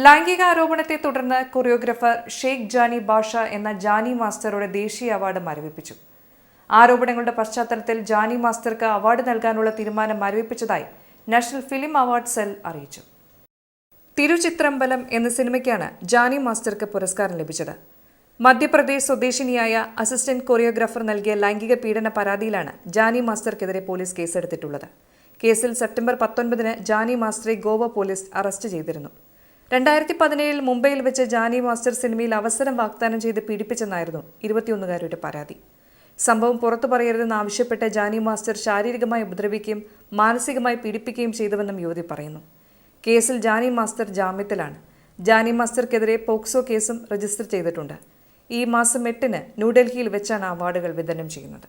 ലൈംഗികാരോപണത്തെ തുടർന്ന് കൊറിയോഗ്രാഫർ ഷെയ്ഖ് ജാനി ബാഷ എന്ന ജാനി മാസ്റ്ററുടെ ദേശീയ അവാർഡ് മരവിപ്പിച്ചു. ആരോപണങ്ങളുടെ പശ്ചാത്തലത്തിൽ ജാനി മാസ്റ്റർക്ക് അവാർഡ് നൽകാനുള്ള തീരുമാനം മരവിപ്പിച്ചതായി നാഷണൽ ഫിലിം അവാർഡ് സെൽ അറിയിച്ചു. തിരുചിത്രമ്പലം എന്ന സിനിമയ്ക്കാണ് ജാനി മാസ്റ്റർക്ക് പുരസ്കാരം ലഭിച്ചത്. മധ്യപ്രദേശ് സ്വദേശിനിയായ അസിസ്റ്റന്റ് കൊറിയോഗ്രാഫർ നൽകിയ ലൈംഗിക പീഡന പരാതിയിലാണ് ജാനി മാസ്റ്റർക്കെതിരെ പോലീസ് കേസെടുത്തിട്ടുള്ളത്. കേസിൽ സെപ്റ്റംബർ 19 ജാനി മാസ്റ്ററെ ഗോവ പോലീസ് അറസ്റ്റ് ചെയ്തിരുന്നു. 2017 മുംബൈയിൽ വെച്ച് ജാനി മാസ്റ്റർ സിനിമയിൽ അവസരം വാഗ്ദാനം ചെയ്ത് പീഡിപ്പിച്ചെന്നായിരുന്നു 21-കാരിയുടെ പരാതി. സംഭവം പുറത്തു പറയരുതെന്ന് ആവശ്യപ്പെട്ട് ജാനി മാസ്റ്റർ ശാരീരികമായി ഉപദ്രവിക്കുകയും മാനസികമായി പീഡിപ്പിക്കുകയും ചെയ്തുവെന്നും യുവതി പറയുന്നു. കേസിൽ ജാനി മാസ്റ്റർ ജാമ്യത്തിലാണ്. ജാനി മാസ്റ്റർക്കെതിരെ പോക്സോ കേസും രജിസ്റ്റർ ചെയ്തിട്ടുണ്ട്. ഈ മാസം 8 ന്യൂഡൽഹിയിൽ വെച്ചാണ് അവാർഡുകൾ വിതരണം ചെയ്യുന്നത്.